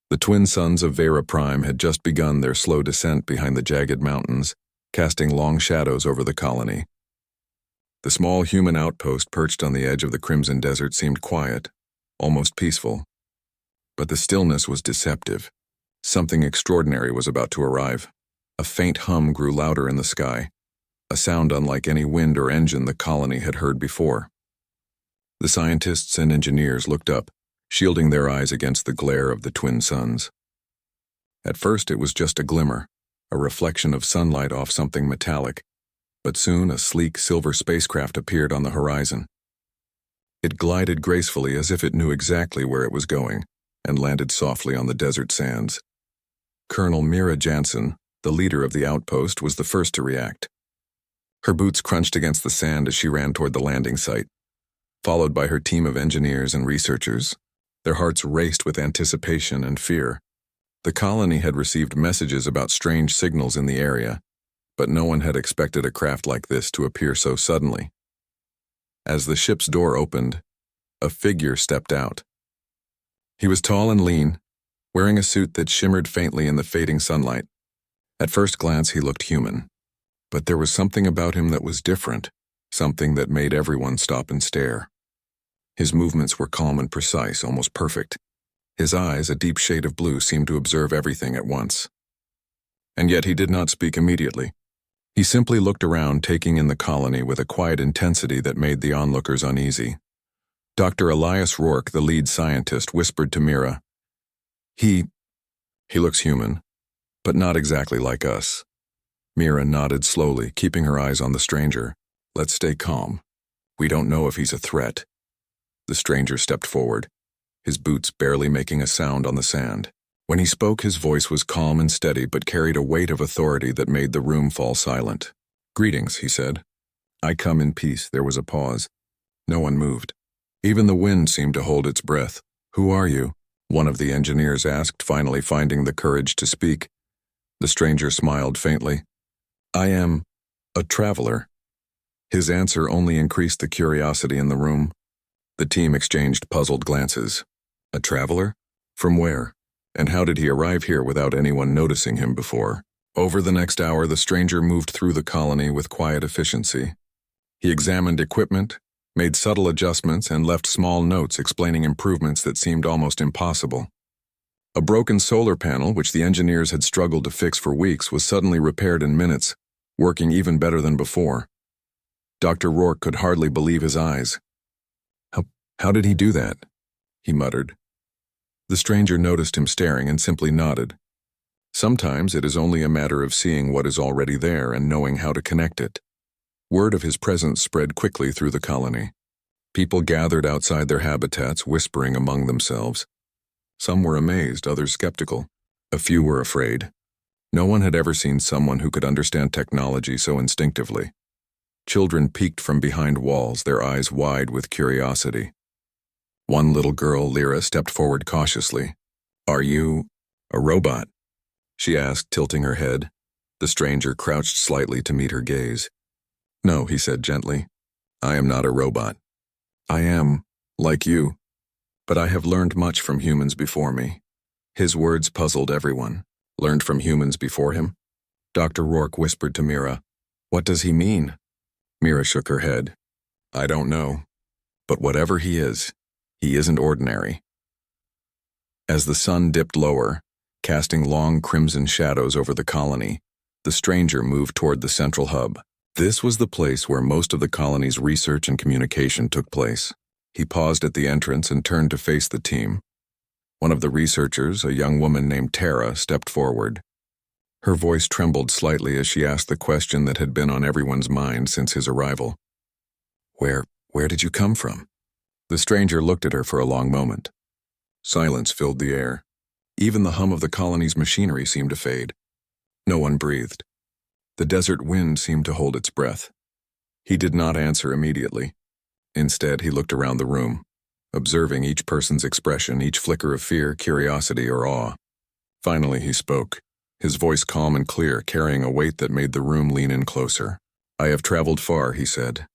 The twin suns of Vera Prime had just begun their slow descent behind the jagged mountains, casting long shadows over the colony. The small human outpost perched on the edge of the Crimson Desert seemed quiet, almost peaceful. But the stillness was deceptive. Something extraordinary was about to arrive. A faint hum grew louder in the sky, a sound unlike any wind or engine the colony had heard before. The scientists and engineers looked up, shielding their eyes against the glare of the twin suns. At first it was just a glimmer, a reflection of sunlight off something metallic, but soon a sleek silver spacecraft appeared on the horizon. It glided gracefully as if it knew exactly where it was going, and landed softly on the desert sands. Colonel Mira Jansen, the leader of the outpost, was the first to react. Her boots crunched against the sand as she ran toward the landing site, followed by her team of engineers and researchers. Their hearts raced with anticipation and fear. The colony had received messages about strange signals in the area, but no one had expected a craft like this to appear so suddenly. As the ship's door opened, a figure stepped out. He was tall and lean, wearing a suit that shimmered faintly in the fading sunlight. At first glance, he looked human, but there was something about him that was different, something that made everyone stop and stare. His movements were calm and precise, almost perfect. His eyes, a deep shade of blue, seemed to observe everything at once. And yet he did not speak immediately. He simply looked around, taking in the colony with a quiet intensity that made the onlookers uneasy. Dr. Elias Rourke, the lead scientist, whispered to Mira, He looks human, but not exactly like us." Mira nodded slowly, keeping her eyes on the stranger. "Let's stay calm. We don't know if he's a threat." The stranger stepped forward, his boots barely making a sound on the sand. When he spoke, his voice was calm and steady, but carried a weight of authority that made the room fall silent. "Greetings," he said. "I come in peace." There was a pause. No one moved. Even the wind seemed to hold its breath. "Who are you?" one of the engineers asked, finally finding the courage to speak. The stranger smiled faintly. "I am a traveler." His answer only increased the curiosity in the room. The team exchanged puzzled glances. A traveler? From where? And how did he arrive here without anyone noticing him before? Over the next hour, the stranger moved through the colony with quiet efficiency. He examined equipment, made subtle adjustments, and left small notes explaining improvements that seemed almost impossible. A broken solar panel, which the engineers had struggled to fix for weeks, was suddenly repaired in minutes, working even better than before. Dr. Rourke could hardly believe his eyes. How did he do that?" he muttered. The stranger noticed him staring and simply nodded. Sometimes it is only a matter of seeing what is already there and knowing how to connect it. Word of his presence spread quickly through the colony. People gathered outside their habitats, whispering among themselves. Some were amazed, others skeptical. A few were afraid. No one had ever seen someone who could understand technology so instinctively. Children peeked from behind walls, their eyes wide with curiosity. One little girl, Lyra, stepped forward cautiously. "Are you a robot?" she asked, tilting her head. The stranger crouched slightly to meet her gaze. "No," he said gently. "I am not a robot. I am, like you, but I have learned much from humans before me." His words puzzled everyone. Learned from humans before him? Dr. Rourke whispered to Mira, "What does he mean?" Mira shook her head. "I don't know, but whatever he isn't ordinary." As the sun dipped lower, casting long crimson shadows over the colony, the stranger moved toward the central hub. This was the place where most of the colony's research and communication took place. He paused at the entrance and turned to face the team. One of the researchers, a young woman named Tara, stepped forward. Her voice trembled slightly as she asked the question that had been on everyone's mind since his arrival. Where did you come from?" The stranger looked at her for a long moment. Silence filled the air. Even the hum of the colony's machinery seemed to fade. No one breathed. The desert wind seemed to hold its breath. He did not answer immediately. Instead, he looked around the room, observing each person's expression, each flicker of fear, curiosity, or awe. Finally, he spoke, his voice calm and clear, carrying a weight that made the room lean in closer. "I have traveled far," he said,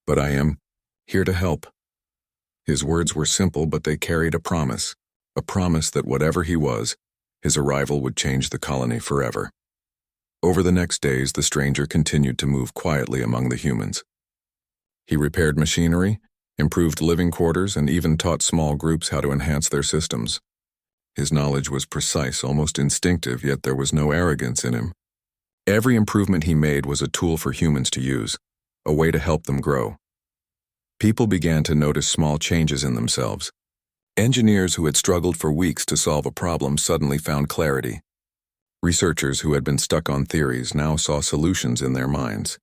"but I am here to help." His words were simple, but they carried a promise. a promise that whatever he was, his arrival would change the colony forever. Over the next days, the stranger continued to move quietly among the humans. He repaired machinery, improved living quarters, and even taught small groups how to enhance their systems. His knowledge was precise, almost instinctive, yet there was no arrogance in him. Every improvement he made was a tool for humans to use, a way to help them grow. People began to notice small changes in themselves. Engineers who had struggled for weeks to solve a problem suddenly found clarity. Researchers who had been stuck on theories now saw solutions in their minds.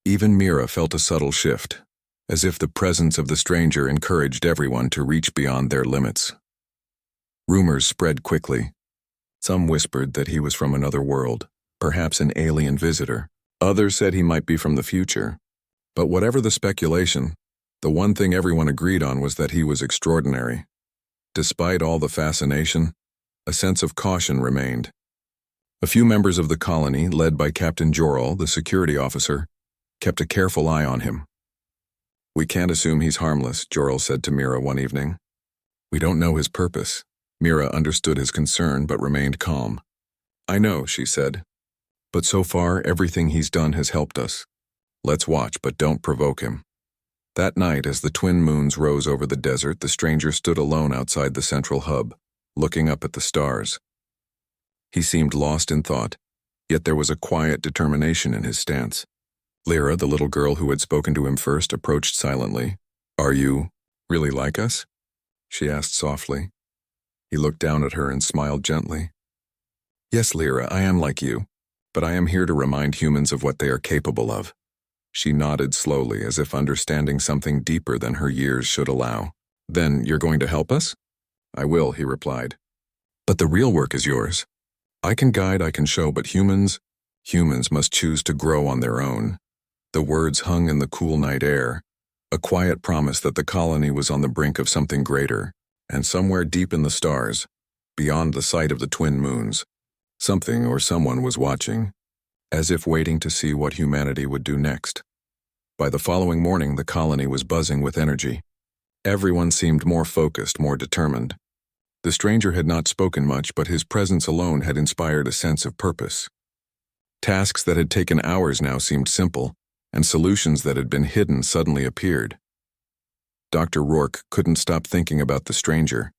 Even Mira felt a subtle shift, as if the presence of the stranger encouraged everyone to reach beyond their limits. Rumors spread quickly. Some whispered that he was from another world, perhaps an alien visitor. Others said he might be from the future. But whatever the speculation, the one thing everyone agreed on was that he was extraordinary. Despite all the fascination, a sense of caution remained. A few members of the colony, led by Captain Jorrell, the security officer, kept a careful eye on him. "We can't assume he's harmless," Jorrell said to Mira one evening. "We don't know his purpose." Mira understood his concern but remained calm. "I know," she said. "But so far, everything he's done has helped us. Let's watch, but don't provoke him." That night, as the twin moons rose over the desert, the stranger stood alone outside the central hub, looking up at the stars. He seemed lost in thought, yet there was a quiet determination in his stance. Lyra, the little girl who had spoken to him first, approached silently. "Are you really like us?" she asked softly. He looked down at her and smiled gently. "Yes, Lyra, I am like you, but I am here to remind humans of what they are capable of." She nodded slowly, as if understanding something deeper than her years should allow. "Then you're going to help us?" "I will," he replied. "But the real work is yours. I can guide, I can show, but humans must choose to grow on their own." The words hung in the cool night air, a quiet promise that the colony was on the brink of something greater, and somewhere deep in the stars, beyond the sight of the twin moons, something or someone was watching, as if waiting to see what humanity would do next. By the following morning, the colony was buzzing with energy. Everyone seemed more focused, more determined. The stranger had not spoken much, but his presence alone had inspired a sense of purpose. Tasks that had taken hours now seemed simple, and solutions that had been hidden suddenly appeared. Dr. Rourke couldn't stop thinking about the stranger.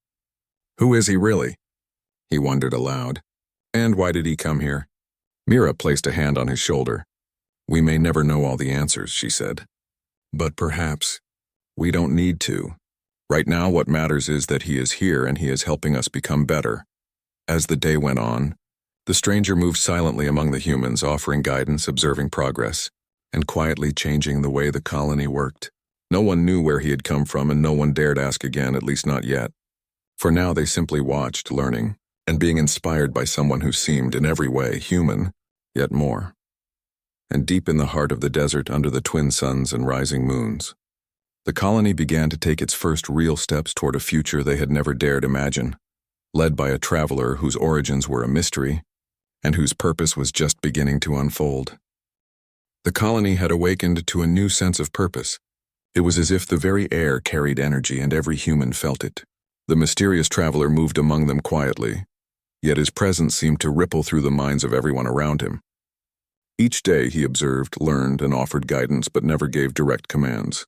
Who is he really? He wondered aloud. And why did he come here? Mira placed a hand on his shoulder. We may never know all the answers, she said. But perhaps we don't need to. Right now, what matters is that he is here and he is helping us become better. As the day went on, the stranger moved silently among the humans, offering guidance, observing progress, and quietly changing the way the colony worked. No one knew where he had come from, and no one dared ask again, at least not yet. For now, they simply watched, learning, and being inspired by someone who seemed in every way human, yet more. And deep in the heart of the desert, under the twin suns and rising moons, the colony began to take its first real steps toward a future they had never dared imagine, led by a traveler whose origins were a mystery and whose purpose was just beginning to unfold. The colony had awakened to a new sense of purpose. It was as if the very air carried energy and every human felt it. The mysterious traveler moved among them quietly, yet his presence seemed to ripple through the minds of everyone around him. Each day he observed, learned, and offered guidance, but never gave direct commands.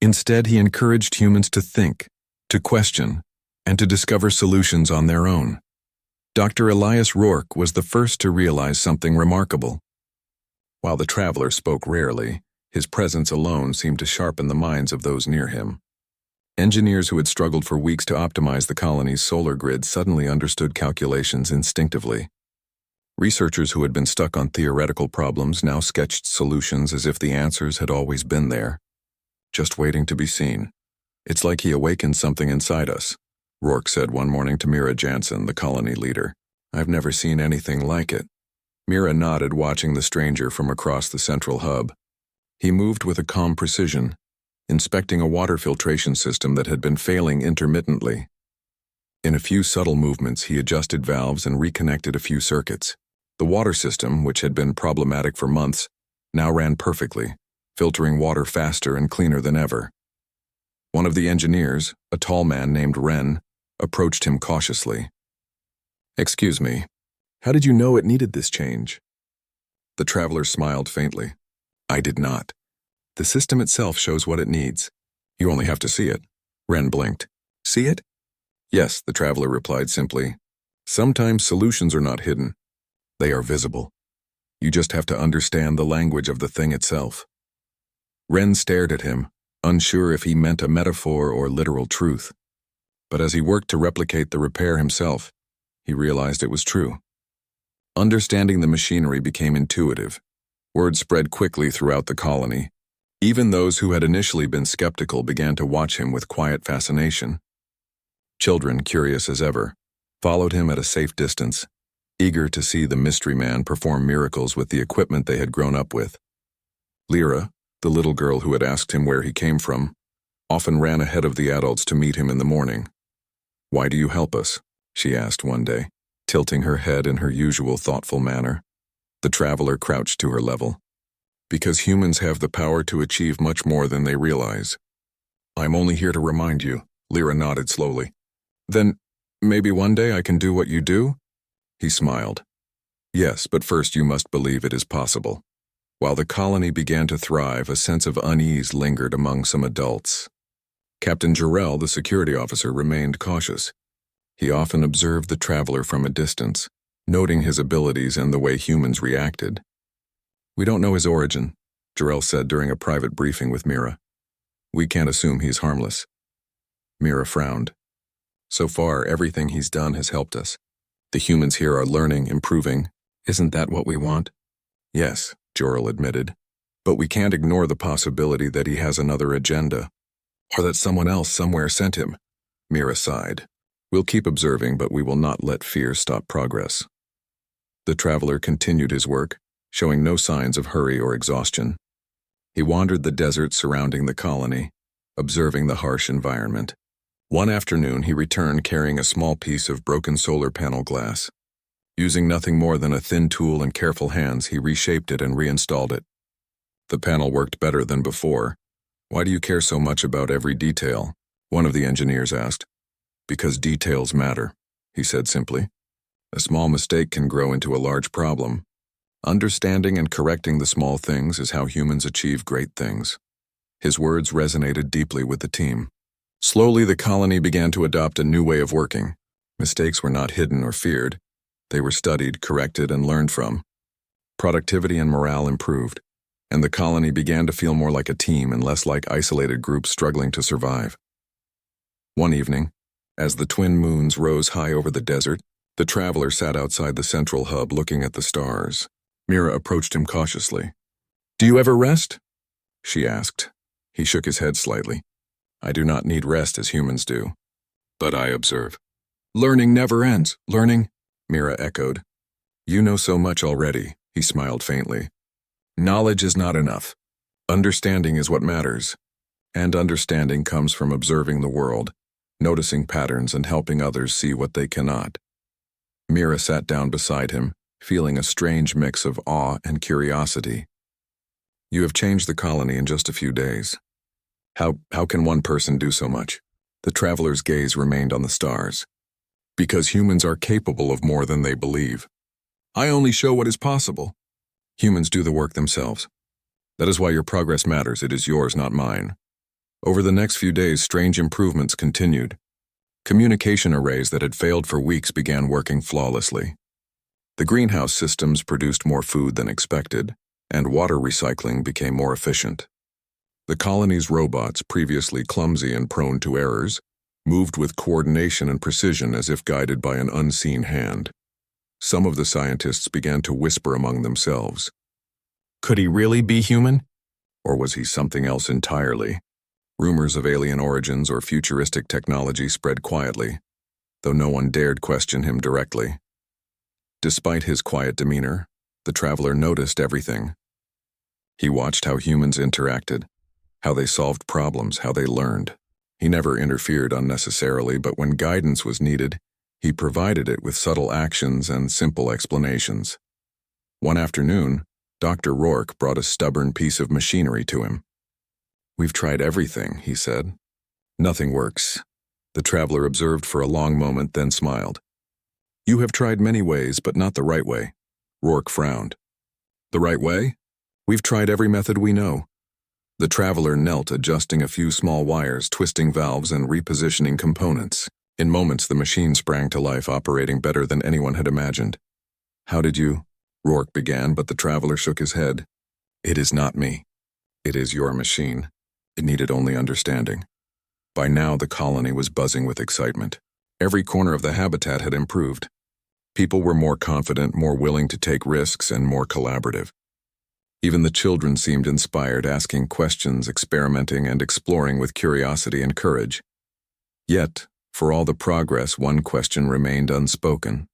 Instead, he encouraged humans to think, to question, and to discover solutions on their own. Dr. Elias Rourke was the first to realize something remarkable. While the traveler spoke rarely, his presence alone seemed to sharpen the minds of those near him. Engineers who had struggled for weeks to optimize the colony's solar grid suddenly understood calculations instinctively. Researchers who had been stuck on theoretical problems now sketched solutions as if the answers had always been there, just waiting to be seen. It's like he awakened something inside us, Rourke said one morning to Mira Jansen, the colony leader. I've never seen anything like it. Mira nodded, watching the stranger from across the central hub. He moved with a calm precision, inspecting a water filtration system that had been failing intermittently. In a few subtle movements, he adjusted valves and reconnected a few circuits. The water system, which had been problematic for months, now ran perfectly, filtering water faster and cleaner than ever. One of the engineers, a tall man named Wren, approached him cautiously. "Excuse me, how did you know it needed this change?" The traveler smiled faintly. "I did not. The system itself shows what it needs. You only have to see it." Ren blinked. "See it?" "Yes," the traveler replied simply. "Sometimes solutions are not hidden. They are visible. You just have to understand the language of the thing itself." Ren stared at him, unsure if he meant a metaphor or literal truth. But as he worked to replicate the repair himself, he realized it was true. Understanding the machinery became intuitive. Word spread quickly throughout the colony. Even those who had initially been skeptical began to watch him with quiet fascination. Children, curious as ever, followed him at a safe distance, eager to see the mystery man perform miracles with the equipment they had grown up with. Lyra, the little girl who had asked him where he came from, often ran ahead of the adults to meet him in the morning. "Why do you help us?" she asked one day, tilting her head in her usual thoughtful manner. The traveler crouched to her level. "Because humans have the power to achieve much more than they realize." "I'm only here to remind you," Lyra nodded slowly. "Then, maybe one day I can do what you do?" He smiled. "Yes, but first you must believe it is possible." While the colony began to thrive, a sense of unease lingered among some adults. Captain Jarrell, the security officer, remained cautious. He often observed the traveler from a distance, noting his abilities and the way humans reacted. "We don't know his origin," Jarrell said during a private briefing with Mira. "We can't assume he's harmless." Mira frowned. "So far, everything he's done has helped us. The humans here are learning, improving. Isn't that what we want?" "Yes," Jarrell admitted. "But we can't ignore the possibility that he has another agenda. Or that someone else somewhere sent him." Mira sighed. "We'll keep observing, but we will not let fear stop progress." The traveler continued his work, showing no signs of hurry or exhaustion. He wandered the desert surrounding the colony, observing the harsh environment. One afternoon, he returned carrying a small piece of broken solar panel glass. Using nothing more than a thin tool and careful hands, he reshaped it and reinstalled it. The panel worked better than before. "Why do you care so much about every detail?" one of the engineers asked. "Because details matter," he said simply. "A small mistake can grow into a large problem. Understanding and correcting the small things is how humans achieve great things." His words resonated deeply with the team. Slowly, the colony began to adopt a new way of working. Mistakes were not hidden or feared. They were studied, corrected, and learned from. Productivity and morale improved, and the colony began to feel more like a team and less like isolated groups struggling to survive. One evening, as the twin moons rose high over the desert, the traveler sat outside the central hub looking at the stars. Mira approached him cautiously. "Do you ever rest?" she asked. He shook his head slightly. "I do not need rest as humans do. But I observe." "Learning never ends. Learning," Mira echoed. "You know so much already," he smiled faintly. "Knowledge is not enough. Understanding is what matters. And understanding comes from observing the world, noticing patterns and helping others see what they cannot." Mira sat down beside him, feeling a strange mix of awe and curiosity. "You have changed the colony in just a few days. How can one person do so much?" The traveler's gaze remained on the stars. "Because humans are capable of more than they believe. I only show what is possible. Humans do the work themselves. That is why your progress matters. It is yours, not mine." Over the next few days, strange improvements continued. Communication arrays that had failed for weeks began working flawlessly. The greenhouse systems produced more food than expected, and water recycling became more efficient. The colony's robots, previously clumsy and prone to errors, moved with coordination and precision as if guided by an unseen hand. Some of the scientists began to whisper among themselves. Could he really be human? Or was he something else entirely? Rumors of alien origins or futuristic technology spread quietly, though no one dared question him directly. Despite his quiet demeanor, the traveler noticed everything. He watched how humans interacted, how they solved problems, how they learned. He never interfered unnecessarily, but when guidance was needed, he provided it with subtle actions and simple explanations. One afternoon, Dr. Rourke brought a stubborn piece of machinery to him. "We've tried everything," he said. "Nothing works. The traveler observed for a long moment, then smiled. You have tried many ways, but not the right way. Rourke frowned. The right way? We've tried every method we know. The traveler knelt, adjusting a few small wires, twisting valves, and repositioning components. In moments, the machine sprang to life, operating better than anyone had imagined. How did you? Rourke began, but the traveler shook his head. It is not me. It is your machine. It needed only understanding. By now, the colony was buzzing with excitement. Every corner of the habitat had improved. People were more confident, more willing to take risks, and more collaborative. Even the children seemed inspired, asking questions, experimenting, and exploring with curiosity and courage. Yet, for all the progress, one question remained unspoken.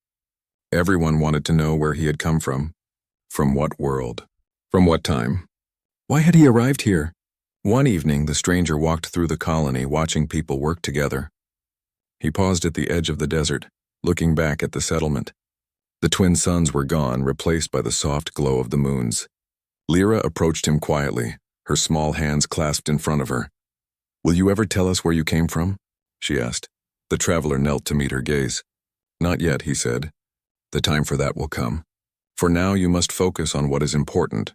Everyone wanted to know where he had come from. From what world? From what time? Why had he arrived here? One evening, the stranger walked through the colony, watching people work together. He paused at the edge of the desert, looking back at the settlement. The twin suns were gone, replaced by the soft glow of the moons. Lyra approached him quietly, her small hands clasped in front of her. Will you ever tell us where you came from? She asked. The traveler knelt to meet her gaze. Not yet, he said. The time for that will come. For now, you must focus on what is important.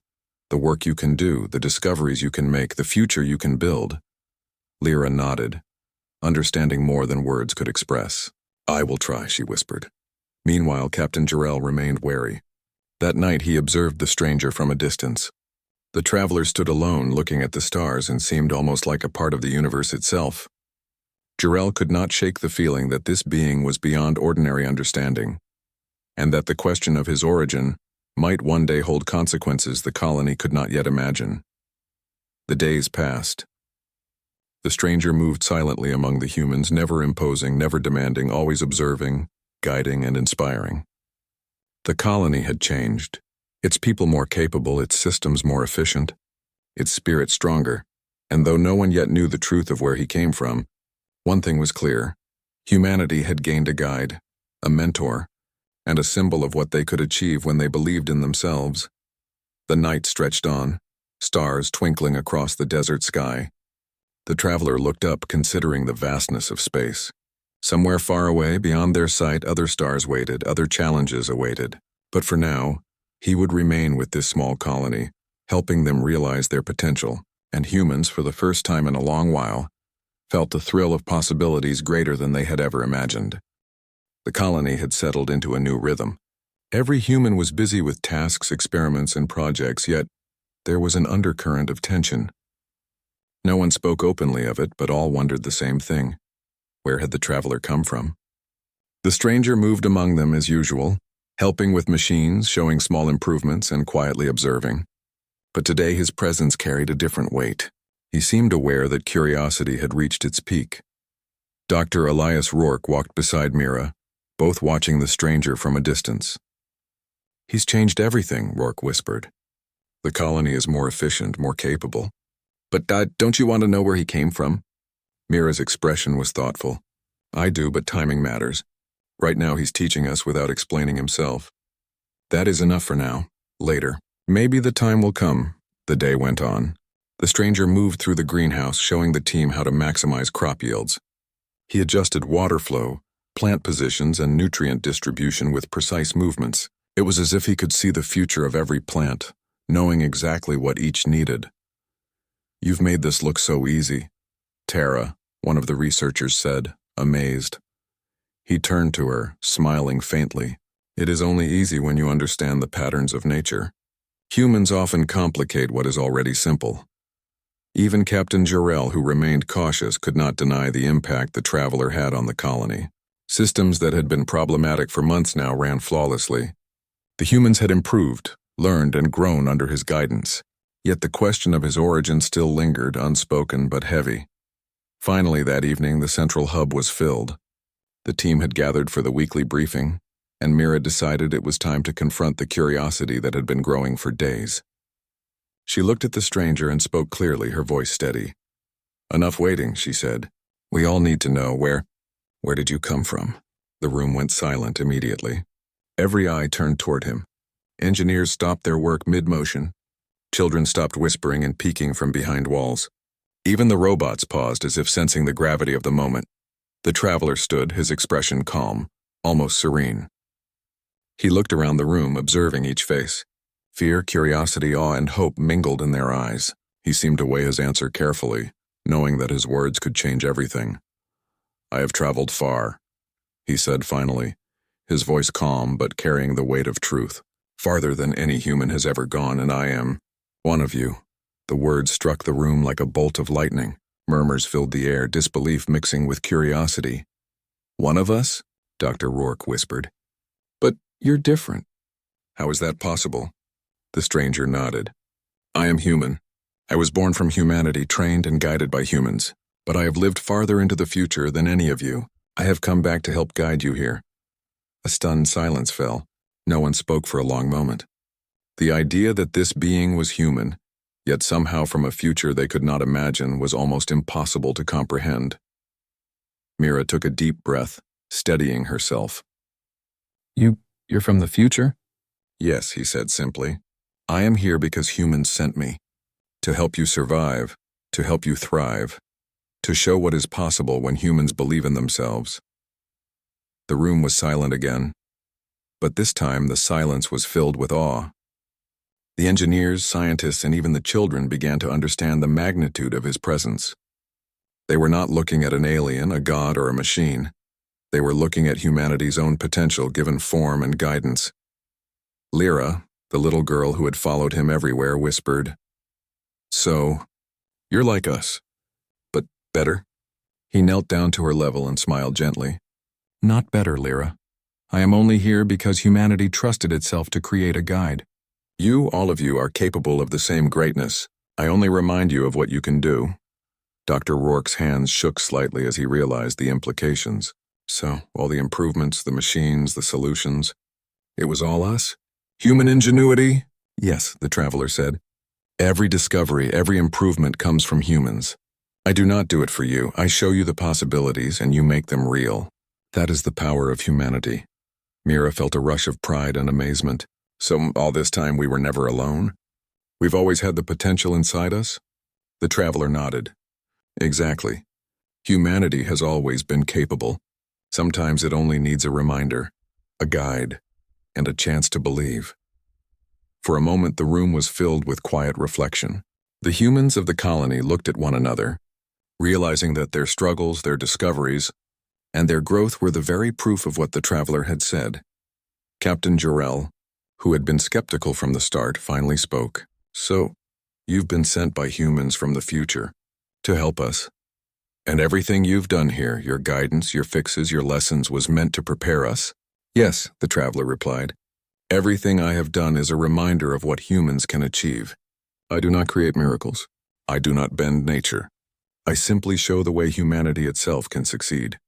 The work you can do, the discoveries you can make, the future you can build. Lyra nodded, understanding more than words could express. I will try, she whispered. Meanwhile, Captain Jarrell remained wary. That night, he observed the stranger from a distance. The traveler stood alone, looking at the stars, and seemed almost like a part of the universe itself. Jarrell could not shake the feeling that this being was beyond ordinary understanding, and that the question of his origin might one day hold consequences the colony could not yet imagine. The days passed. The stranger moved silently among the humans, never imposing, never demanding, always observing, guiding, and inspiring. The colony had changed, its people more capable, its systems more efficient, its spirit stronger, and though no one yet knew the truth of where he came from, one thing was clear. Humanity had gained a guide, a mentor, and a symbol of what they could achieve when they believed in themselves. The night stretched on, stars twinkling across the desert sky. The traveler looked up, considering the vastness of space. Somewhere far away, beyond their sight, other stars waited, other challenges awaited. But for now, he would remain with this small colony, helping them realize their potential, and humans, for the first time in a long while, felt the thrill of possibilities greater than they had ever imagined. The colony had settled into a new rhythm. Every human was busy with tasks, experiments, and projects, yet there was an undercurrent of tension. No one spoke openly of it, but all wondered the same thing. Where had the traveler come from? The stranger moved among them as usual, helping with machines, showing small improvements, and quietly observing. But today his presence carried a different weight. He seemed aware that curiosity had reached its peak. Dr. Elias Rourke walked beside Mira, both watching the stranger from a distance. He's changed everything, Rourke whispered. The colony is more efficient, more capable. But don't you want to know where he came from? Mira's expression was thoughtful. I do, but timing matters. Right now he's teaching us without explaining himself. That is enough for now. Later. Maybe the time will come. The day went on. The stranger moved through the greenhouse, showing the team how to maximize crop yields. He adjusted water flow, plant positions, and nutrient distribution with precise movements. It was as if he could see the future of every plant, knowing exactly what each needed. You've made this look so easy, Tara, one of the researchers said, amazed. He turned to her, smiling faintly. It is only easy when you understand the patterns of nature. Humans often complicate what is already simple. Even Captain Jarrell, who remained cautious, could not deny the impact the traveler had on the colony. Systems that had been problematic for months now ran flawlessly. The humans had improved, learned, and grown under his guidance. Yet the question of his origin still lingered, unspoken but heavy. Finally, that evening, the central hub was filled. The team had gathered for the weekly briefing, and Mira decided it was time to confront the curiosity that had been growing for days. She looked at the stranger and spoke clearly, her voice steady. Enough waiting, she said. We all need to know where did you come from? The room went silent immediately. Every eye turned toward him. Engineers stopped their work mid-motion. Children stopped whispering and peeking from behind walls. Even the robots paused as if sensing the gravity of the moment. The traveler stood, his expression calm, almost serene. He looked around the room, observing each face. Fear, curiosity, awe, and hope mingled in their eyes. He seemed to weigh his answer carefully, knowing that his words could change everything. "I have traveled far," he said finally, his voice calm but carrying the weight of truth. "Farther than any human has ever gone, and I am one of you." The words struck the room like a bolt of lightning. Murmurs filled the air, disbelief mixing with curiosity. "One of us?" Dr. Rourke whispered. "But you're different." "How is that possible?" The stranger nodded. "I am human. I was born from humanity, trained and guided by humans. But I have lived farther into the future than any of you. I have come back to help guide you here." A stunned silence fell. No one spoke for a long moment. The idea that this being was human, yet somehow from a future they could not imagine, was almost impossible to comprehend. Mira took a deep breath, steadying herself. You're from the future?" "Yes," he said simply. "I am here because humans sent me. To help you survive, to help you thrive, to show what is possible when humans believe in themselves." The room was silent again, but this time the silence was filled with awe. The engineers, scientists, and even the children began to understand the magnitude of his presence. They were not looking at an alien, a god, or a machine. They were looking at humanity's own potential given form and guidance. Lyra, the little girl who had followed him everywhere, whispered, "So, you're like us, but better?" He knelt down to her level and smiled gently. "Not better, Lyra. I am only here because humanity trusted itself to create a guide. You, all of you, are capable of the same greatness. I only remind you of what you can do." Dr. Rourke's hands shook slightly as he realized the implications. So, all the improvements, the machines, the solutions, it was all us? Human ingenuity? "Yes," the traveler said. "Every discovery, every improvement comes from humans. I do not do it for you. I show you the possibilities and you make them real. That is the power of humanity." Mira felt a rush of pride and amazement. "So all this time we were never alone? We've always had the potential inside us?" The traveler nodded. "Exactly. Humanity has always been capable. Sometimes it only needs a reminder, a guide, and a chance to believe." For a moment the room was filled with quiet reflection. The humans of the colony looked at one another, realizing that their struggles, their discoveries, and their growth were the very proof of what the traveler had said. Captain Jarrell, who had been skeptical from the start, finally spoke. "So, you've been sent by humans from the future to help us. And everything you've done here, your guidance, your fixes, your lessons, was meant to prepare us?" "Yes," the traveler replied. "Everything I have done is a reminder of what humans can achieve. I do not create miracles. I do not bend nature. I simply show the way humanity itself can succeed."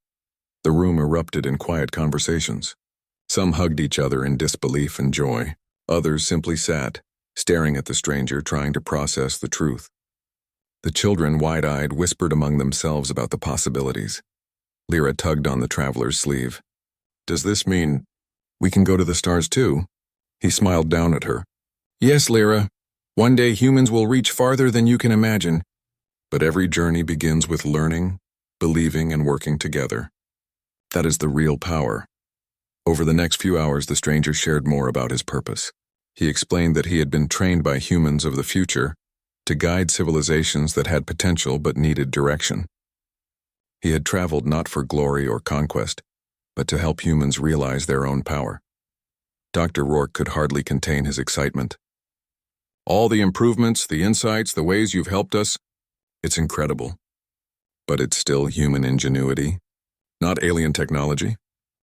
The room erupted in quiet conversations. Some hugged each other in disbelief and joy. Others simply sat, staring at the stranger, trying to process the truth. The children, wide-eyed, whispered among themselves about the possibilities. Lyra tugged on the traveler's sleeve. "Does this mean we can go to the stars too?" He smiled down at her. "Yes, Lyra. One day humans will reach farther than you can imagine. But every journey begins with learning, believing, and working together. That is the real power." Over the next few hours, the stranger shared more about his purpose. He explained that he had been trained by humans of the future to guide civilizations that had potential but needed direction. He had traveled not for glory or conquest, but to help humans realize their own power. Dr. Rourke could hardly contain his excitement. "All the improvements, the insights, the ways you've helped us, it's incredible. But it's still human ingenuity, not alien technology."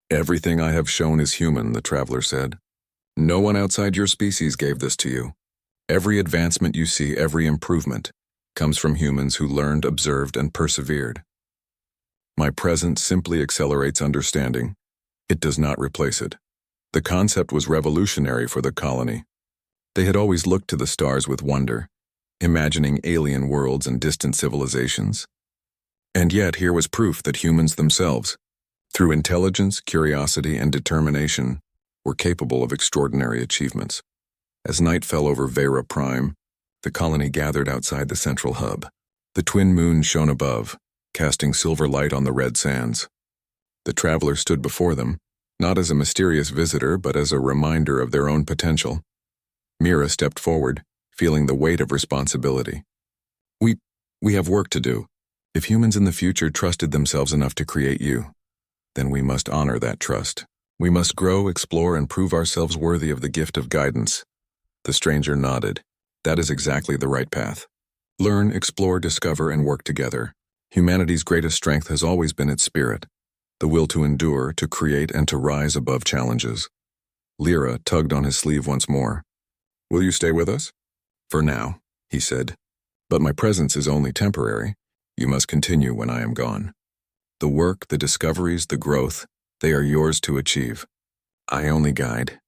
"Everything I have shown is human," the traveler said. "No one outside your species gave this to you. Every advancement you see, every improvement, comes from humans who learned, observed, and persevered. My presence simply accelerates understanding. It does not replace it." The concept was revolutionary for the colony. They had always looked to the stars with wonder, imagining alien worlds and distant civilizations. And yet here was proof that humans themselves, through intelligence, curiosity, and determination, were capable of extraordinary achievements. As night fell over Vera Prime, the colony gathered outside the central hub. The twin moons shone above, casting silver light on the red sands. The traveler stood before them, not as a mysterious visitor but as a reminder of their own potential. Mira stepped forward, feeling the weight of responsibility. We have work to do. If humans in the future trusted themselves enough to create you, then we must honor that trust. We must grow, explore, and prove ourselves worthy of the gift of guidance. The stranger nodded. That is exactly the right path. Learn, explore, discover, and work together. Humanity's greatest strength has always been its spirit, the will to endure, to create, and to rise above challenges. Lyra tugged on his sleeve once more. Will you stay with us? For now, he said. But my presence is only temporary. You must continue when I am gone. The work, the discoveries, the growth, they are yours to achieve. I only guide.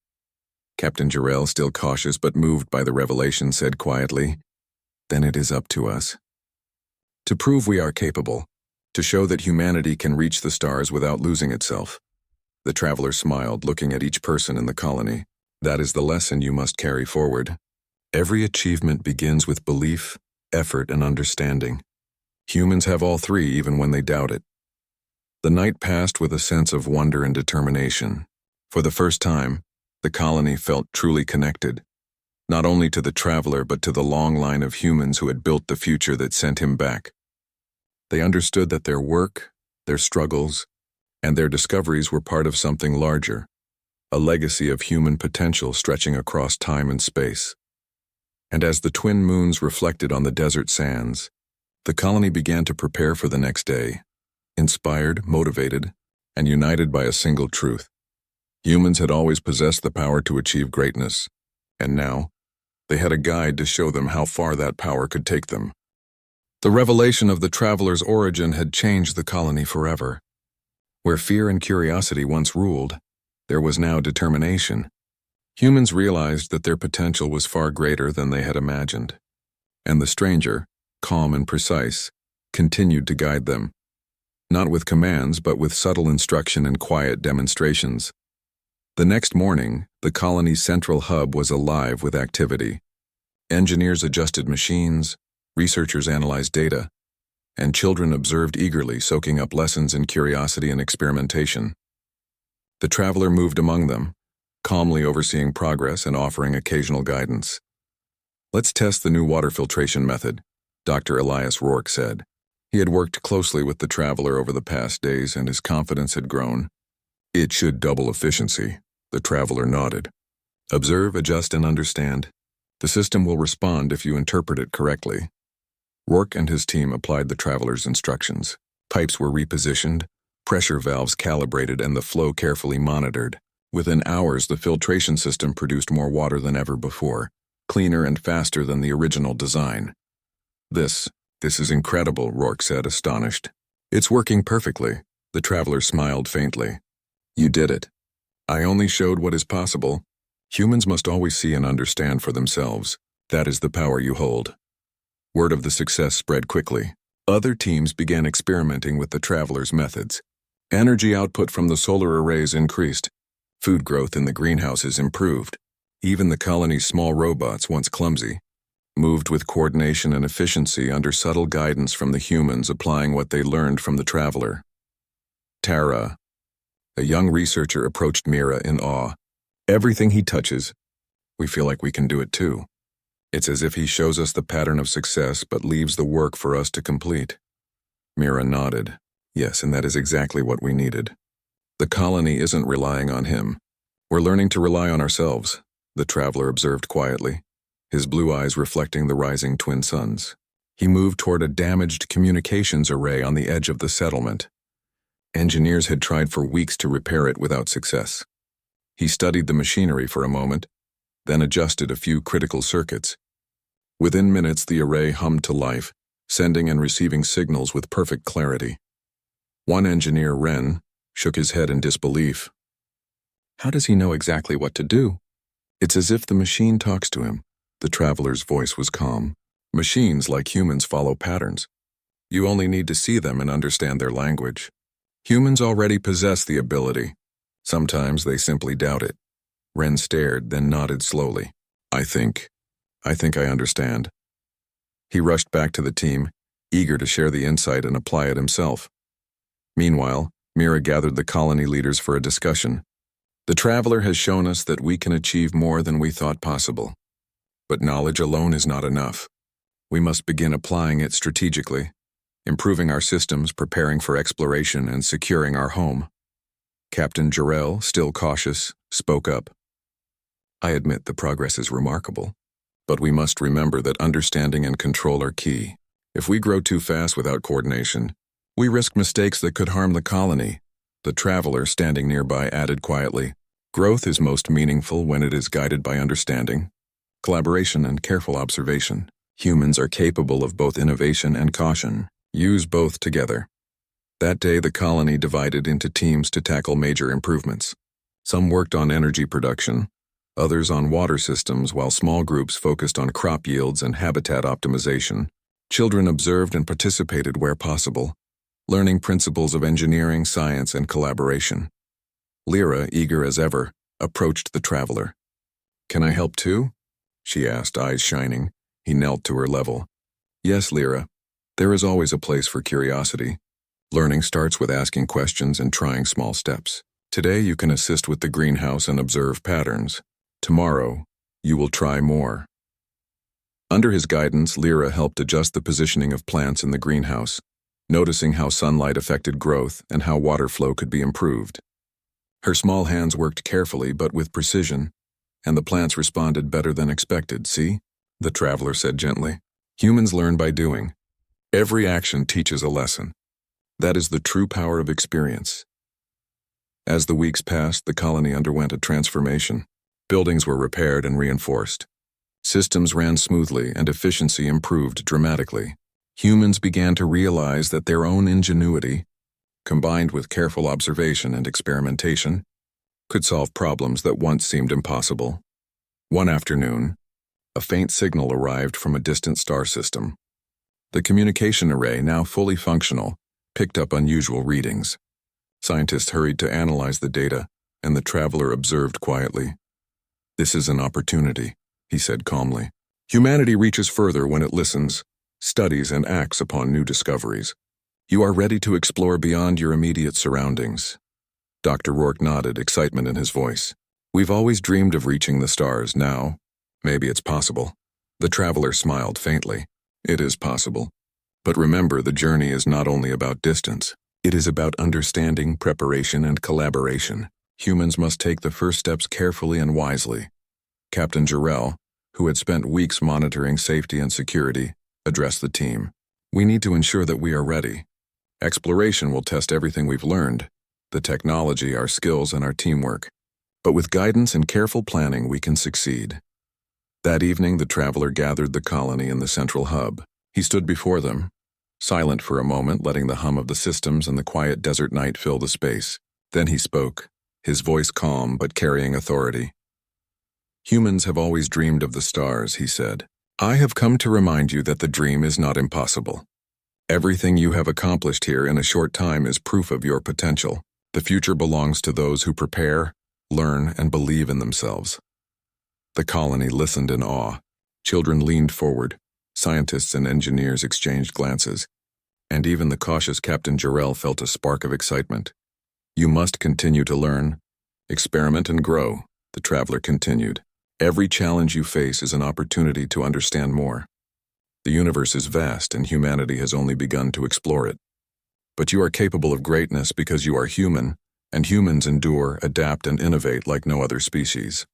Captain Jarrell, still cautious but moved by the revelation, said quietly, Then it is up to us. To prove we are capable, to show that humanity can reach the stars without losing itself. The traveler smiled, looking at each person in the colony. That is the lesson you must carry forward. Every achievement begins with belief, effort, and understanding. Humans have all three even when they doubt it. The night passed with a sense of wonder and determination. For the first time, the colony felt truly connected, not only to the traveler but to the long line of humans who had built the future that sent him back. They understood that their work, their struggles, and their discoveries were part of something larger, a legacy of human potential stretching across time and space. And as the twin moons reflected on the desert sands, the colony began to prepare for the next day, inspired, motivated, and united by a single truth. Humans had always possessed the power to achieve greatness, and now, they had a guide to show them how far that power could take them. The revelation of the traveler's origin had changed the colony forever. Where fear and curiosity once ruled, there was now determination. Humans realized that their potential was far greater than they had imagined, and the stranger, calm and precise, continued to guide them, not with commands but with subtle instruction and quiet demonstrations. The next morning, the colony's central hub was alive with activity. Engineers adjusted machines, researchers analyzed data, and children observed eagerly, soaking up lessons in curiosity and experimentation. The traveler moved among them, calmly overseeing progress and offering occasional guidance. Let's test the new water filtration method, Dr. Elias Rourke said. He had worked closely with the traveler over the past days and his confidence had grown. It should double efficiency, the traveler nodded. Observe, adjust, and understand. The system will respond if you interpret it correctly. Rourke and his team applied the traveler's instructions. Pipes were repositioned, pressure valves calibrated, and the flow carefully monitored. Within hours, the filtration system produced more water than ever before, cleaner and faster than the original design. This is incredible, Rourke said, astonished. It's working perfectly. The traveler smiled faintly. You did it. I only showed what is possible. Humans must always see and understand for themselves. That is the power you hold. Word of the success spread quickly. Other teams began experimenting with the traveler's methods. Energy output from the solar arrays increased. Food growth in the greenhouses improved. Even the colony's small robots, once clumsy, moved with coordination and efficiency under subtle guidance from the humans applying what they learned from the traveler. Tara, a young researcher, approached Mira in awe. Everything he touches, we feel like we can do it too. It's as if he shows us the pattern of success but leaves the work for us to complete. Mira nodded. Yes, and that is exactly what we needed. The colony isn't relying on him. We're learning to rely on ourselves, the traveler observed quietly, his blue eyes reflecting the rising twin suns. He moved toward a damaged communications array on the edge of the settlement. Engineers had tried for weeks to repair it without success. He studied the machinery for a moment, then adjusted a few critical circuits. Within minutes, the array hummed to life, sending and receiving signals with perfect clarity. One engineer, Wren, shook his head in disbelief. How does he know exactly what to do? It's as if the machine talks to him. The traveler's voice was calm. Machines, like humans, follow patterns. You only need to see them and understand their language. Humans already possess the ability. Sometimes they simply doubt it. Wren stared, then nodded slowly. I think I understand. He rushed back to the team, eager to share the insight and apply it himself. Meanwhile, Mira gathered the colony leaders for a discussion. The traveler has shown us that we can achieve more than we thought possible. But knowledge alone is not enough. We must begin applying it strategically, improving our systems, preparing for exploration, and securing our home. Captain Jarrell, still cautious, spoke up. I admit the progress is remarkable, but we must remember that understanding and control are key. If we grow too fast without coordination, we risk mistakes that could harm the colony. The traveler, standing nearby, added quietly, growth is most meaningful when it is guided by understanding, collaboration, and careful observation. Humans are capable of both innovation and caution. Use both together. That day, the colony divided into teams to tackle major improvements. Some worked on energy production, others on water systems, while small groups focused on crop yields and habitat optimization. Children observed and participated where possible, learning principles of engineering, science, and collaboration. Lyra, eager as ever, approached the traveler. "Can I help too?" she asked, eyes shining. He knelt to her level. "Yes, Lyra. There is always a place for curiosity. Learning starts with asking questions and trying small steps. Today you can assist with the greenhouse and observe patterns. Tomorrow, you will try more." Under his guidance, Lyra helped adjust the positioning of plants in the greenhouse, noticing how sunlight affected growth and how water flow could be improved. Her small hands worked carefully but with precision, and the plants responded better than expected. "See?" the traveler said gently. "Humans learn by doing. Every action teaches a lesson. That is the true power of experience." As the weeks passed, the colony underwent a transformation. Buildings were repaired and reinforced. Systems ran smoothly and efficiency improved dramatically. Humans began to realize that their own ingenuity, combined with careful observation and experimentation, could solve problems that once seemed impossible. One afternoon, a faint signal arrived from a distant star system. The communication array, now fully functional, picked up unusual readings. Scientists hurried to analyze the data, and the traveler observed quietly. "This is an opportunity," he said calmly. "Humanity reaches further when it listens, studies, and acts upon new discoveries. You are ready to explore beyond your immediate surroundings." Dr. Rourke nodded, excitement in his voice. "We've always dreamed of reaching the stars. Now, maybe it's possible." The traveler smiled faintly. "It is possible. But remember, the journey is not only about distance. It is about understanding, preparation, and collaboration. Humans must take the first steps carefully and wisely." Captain Jarrell, who had spent weeks monitoring safety and security, addressed the team. "We need to ensure that we are ready. Exploration will test everything we've learned, the technology, our skills, and our teamwork. But with guidance and careful planning, we can succeed." That evening, the traveler gathered the colony in the central hub. He stood before them, silent for a moment, letting the hum of the systems and the quiet desert night fill the space. Then he spoke, his voice calm but carrying authority. "Humans have always dreamed of the stars," he said. "I have come to remind you that the dream is not impossible. Everything you have accomplished here in a short time is proof of your potential. The future belongs to those who prepare, learn, and believe in themselves." The colony listened in awe. Children leaned forward, scientists and engineers exchanged glances, and even the cautious Captain Jarrell felt a spark of excitement. "You must continue to learn, experiment, and grow," the traveler continued. "Every challenge you face is an opportunity to understand more. The universe is vast and humanity has only begun to explore it. But you are capable of greatness because you are human, and humans endure, adapt, and innovate like no other species."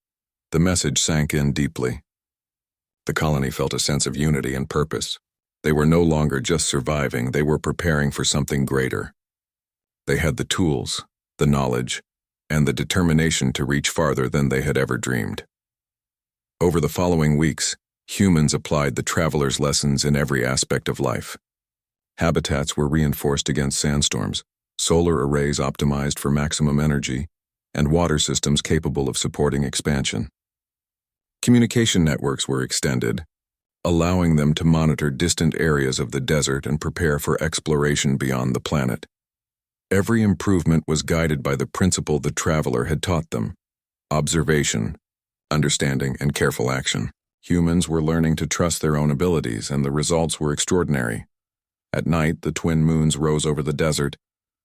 The message sank in deeply. The colony felt a sense of unity and purpose. They were no longer just surviving, they were preparing for something greater. They had the tools, the knowledge, and the determination to reach farther than they had ever dreamed. Over the following weeks, humans applied the traveler's lessons in every aspect of life. Habitats were reinforced against sandstorms, solar arrays optimized for maximum energy, and water systems capable of supporting expansion. Communication networks were extended, allowing them to monitor distant areas of the desert and prepare for exploration beyond the planet. Every improvement was guided by the principle the traveler had taught them: observation, understanding, and careful action. Humans were learning to trust their own abilities, and the results were extraordinary. At night, the twin moons rose over the desert,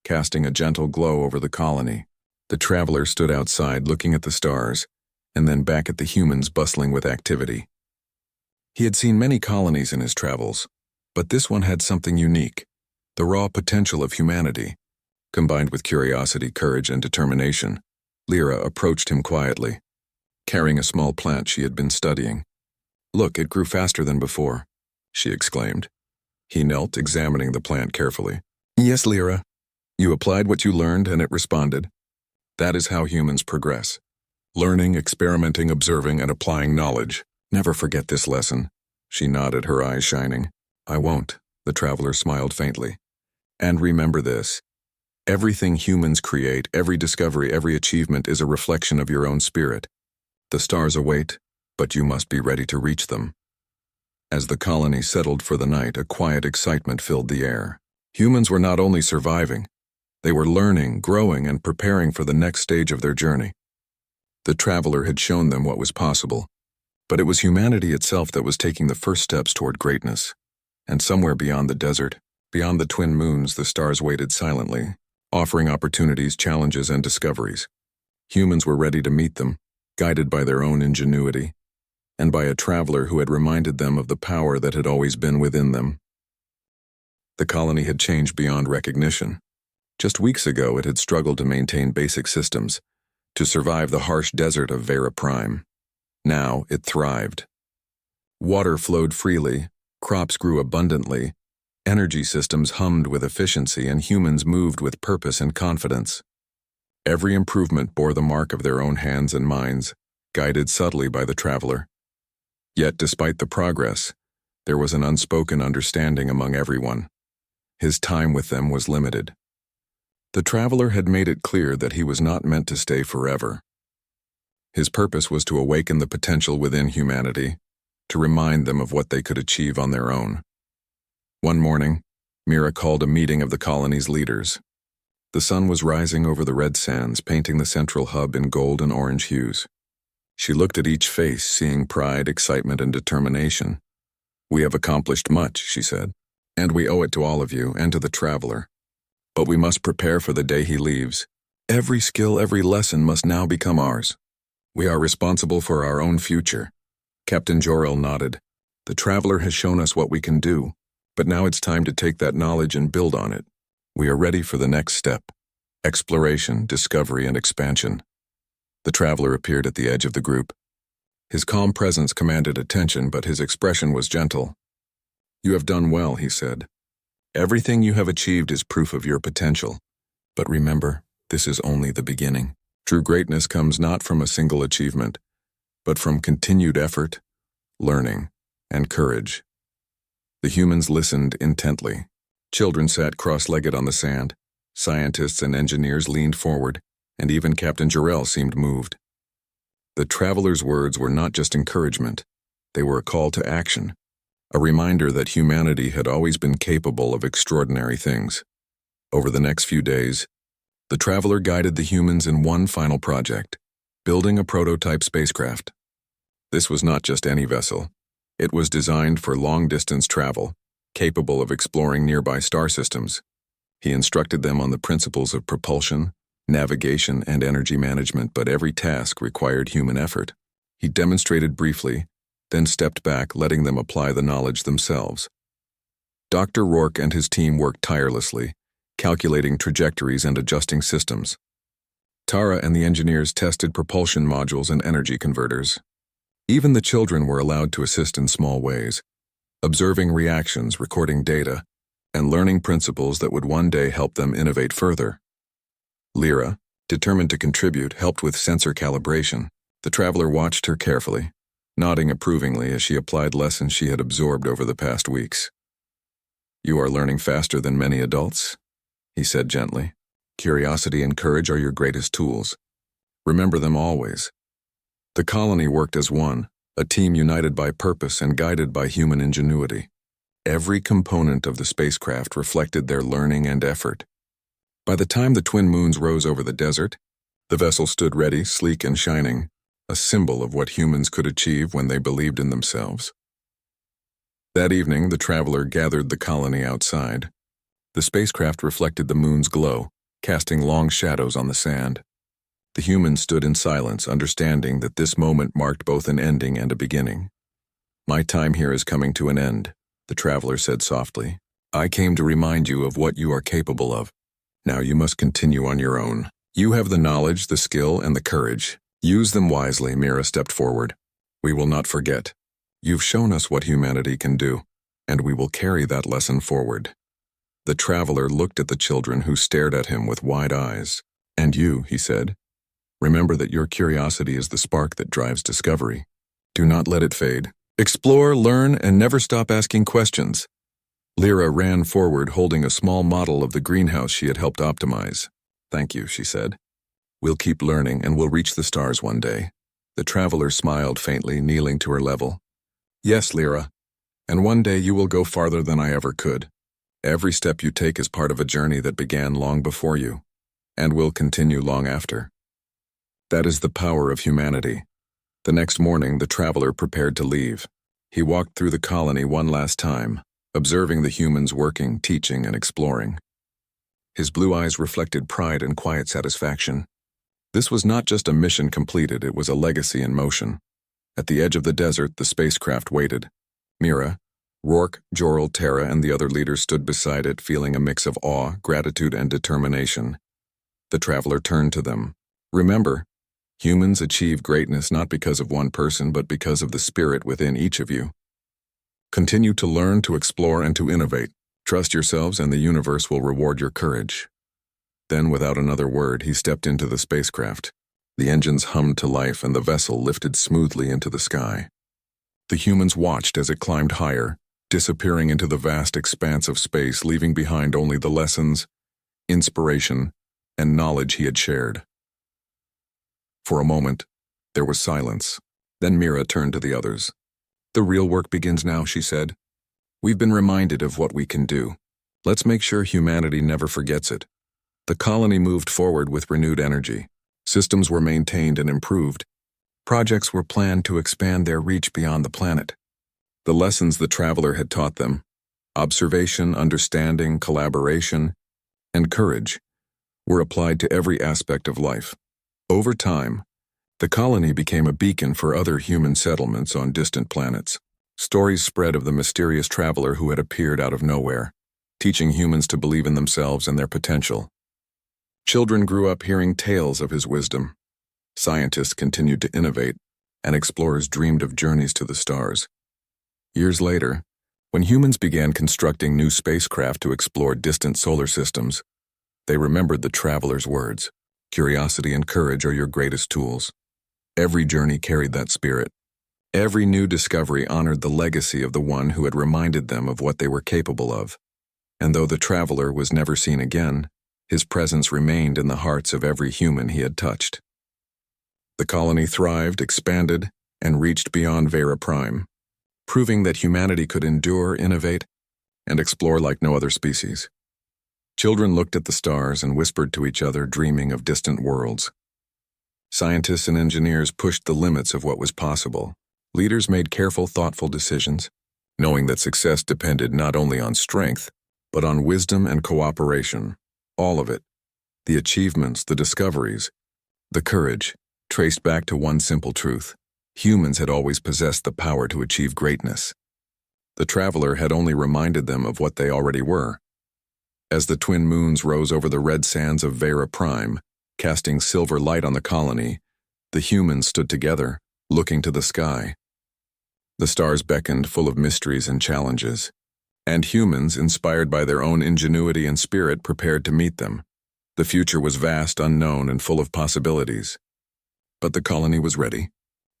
casting a gentle glow over the colony. The traveler stood outside looking at the stars, and then back at the humans bustling with activity. He had seen many colonies in his travels, but this one had something unique, the raw potential of humanity. Combined with curiosity, courage, and determination, Lyra approached him quietly, carrying a small plant she had been studying. "Look, it grew faster than before," she exclaimed. He knelt, examining the plant carefully. "Yes, Lyra. You applied what you learned and it responded. That is how humans progress. Learning, experimenting, observing, and applying knowledge. Never forget this lesson." She nodded, her eyes shining. "I won't," the traveler smiled faintly. "And remember this. Everything humans create, every discovery, every achievement is a reflection of your own spirit. The stars await, but you must be ready to reach them." As the colony settled for the night, a quiet excitement filled the air. Humans were not only surviving, they were learning, growing, and preparing for the next stage of their journey. The traveler had shown them what was possible, but it was humanity itself that was taking the first steps toward greatness. And somewhere beyond the desert, beyond the twin moons, the stars waited silently, offering opportunities, challenges, and discoveries. Humans were ready to meet them, guided by their own ingenuity, and by a traveler who had reminded them of the power that had always been within them. The colony had changed beyond recognition. Just weeks ago, it had struggled to maintain basic systems, to survive the harsh desert of Vera Prime. Now it thrived. Water flowed freely, crops grew abundantly, energy systems hummed with efficiency, and humans moved with purpose and confidence. Every improvement bore the mark of their own hands and minds, guided subtly by the traveler. Yet, despite the progress, there was an unspoken understanding among everyone. His time with them was limited. The traveler had made it clear that he was not meant to stay forever. His purpose was to awaken the potential within humanity, to remind them of what they could achieve on their own. One morning, Mira called a meeting of the colony's leaders. The sun was rising over the red sands, painting the central hub in gold and orange hues. She looked at each face, seeing pride, excitement, and determination. "We have accomplished much," she said, "and we owe it to all of you and to the traveler. But we must prepare for the day he leaves. Every skill, every lesson must now become ours. We are responsible for our own future." Captain Jor-El nodded. "The traveler has shown us what we can do, but now it's time to take that knowledge and build on it. We are ready for the next step: exploration, discovery, and expansion." The traveler appeared at the edge of the group. His calm presence commanded attention, but his expression was gentle. "You have done well," he said. "Everything you have achieved is proof of your potential. But remember, this is only the beginning. True greatness comes not from a single achievement, but from continued effort, learning, and courage." The humans listened intently. Children sat cross-legged on the sand. Scientists and engineers leaned forward, and even Captain Jor-El seemed moved. The traveler's words were not just encouragement. They were a call to action, a reminder that humanity had always been capable of extraordinary things. Over the next few days, the traveler guided the humans in one final project: building a prototype spacecraft. This was not just any vessel. It was designed for long-distance travel, capable of exploring nearby star systems. He instructed them on the principles of propulsion, navigation, and energy management, but every task required human effort. He demonstrated briefly, then stepped back, letting them apply the knowledge themselves. Dr. Rourke and his team worked tirelessly, calculating trajectories and adjusting systems. Tara and the engineers tested propulsion modules and energy converters. Even the children were allowed to assist in small ways, observing reactions, recording data, and learning principles that would one day help them innovate further. Lyra, determined to contribute, helped with sensor calibration. The traveler watched her carefully, nodding approvingly as she applied lessons she had absorbed over the past weeks. "You are learning faster than many adults," he said gently. "Curiosity and courage are your greatest tools. Remember them always." The colony worked as one, a team united by purpose and guided by human ingenuity. Every component of the spacecraft reflected their learning and effort. By the time the twin moons rose over the desert, the vessel stood ready, sleek and shining, a symbol of what humans could achieve when they believed in themselves. That evening, the traveler gathered the colony outside. The spacecraft reflected the moon's glow, casting long shadows on the sand. The humans stood in silence, understanding that this moment marked both an ending and a beginning. "My time here is coming to an end," the traveler said softly. "I came to remind you of what you are capable of. Now you must continue on your own. You have the knowledge, the skill, and the courage. Use them wisely." Mira stepped forward. "We will not forget. You've shown us what humanity can do, and we will carry that lesson forward." The traveler looked at the children, who stared at him with wide eyes. "And you," he said, "remember that your curiosity is the spark that drives discovery. Do not let it fade. Explore, learn, and never stop asking questions." Lyra ran forward, holding a small model of the greenhouse she had helped optimize. "Thank you," she said. "We'll keep learning, and we'll reach the stars one day." The traveler smiled faintly, kneeling to her level. "Yes, Lyra, and one day you will go farther than I ever could. Every step you take is part of a journey that began long before you, and will continue long after. That is the power of humanity." The next morning, the traveler prepared to leave. He walked through the colony one last time, observing the humans working, teaching, and exploring. His blue eyes reflected pride and quiet satisfaction. This was not just a mission completed, it was a legacy in motion. At the edge of the desert, the spacecraft waited. Mira, Rourke, Jorel, Terra, and the other leaders stood beside it, feeling a mix of awe, gratitude, and determination. The traveler turned to them. "Remember, humans achieve greatness not because of one person, but because of the spirit within each of you. Continue to learn, to explore, and to innovate. Trust yourselves, and the universe will reward your courage." Then, without another word, he stepped into the spacecraft. The engines hummed to life, and the vessel lifted smoothly into the sky. The humans watched as it climbed higher, disappearing into the vast expanse of space, leaving behind only the lessons, inspiration, and knowledge he had shared. For a moment, there was silence. Then Mira turned to the others. "The real work begins now," she said. "We've been reminded of what we can do. Let's make sure humanity never forgets it." The colony moved forward with renewed energy. Systems were maintained and improved. Projects were planned to expand their reach beyond the planet. The lessons the traveler had taught them, observation, understanding, collaboration, and courage, were applied to every aspect of life. Over time, the colony became a beacon for other human settlements on distant planets. Stories spread of the mysterious traveler who had appeared out of nowhere, teaching humans to believe in themselves and their potential. Children grew up hearing tales of his wisdom. Scientists continued to innovate, and explorers dreamed of journeys to the stars. Years later, when humans began constructing new spacecraft to explore distant solar systems, they remembered the traveler's words. "Curiosity and courage are your greatest tools." Every journey carried that spirit. Every new discovery honored the legacy of the one who had reminded them of what they were capable of. And though the traveler was never seen again, his presence remained in the hearts of every human he had touched. The colony thrived, expanded, and reached beyond VeraPrime, proving that humanity could endure, innovate, and explore like no other species. Children looked at the stars and whispered to each other, dreaming of distant worlds. Scientists and engineers pushed the limits of what was possible. Leaders made careful, thoughtful decisions, knowing that success depended not only on strength, but on wisdom and cooperation. All of it, the achievements, the discoveries, the courage, traced back to one simple truth: humans had always possessed the power to achieve greatness. The traveler had only reminded them of what they already were. As the twin moons rose over the red sands of VeraPrime, casting silver light on the colony, the humans stood together, looking to the sky. The stars beckoned, full of mysteries and challenges, and humans, inspired by their own ingenuity and spirit, prepared to meet them. The future was vast, unknown, and full of possibilities. But the colony was ready.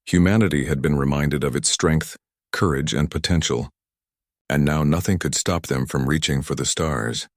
Humanity had been reminded of its strength, courage, and potential, and now nothing could stop them from reaching for the stars.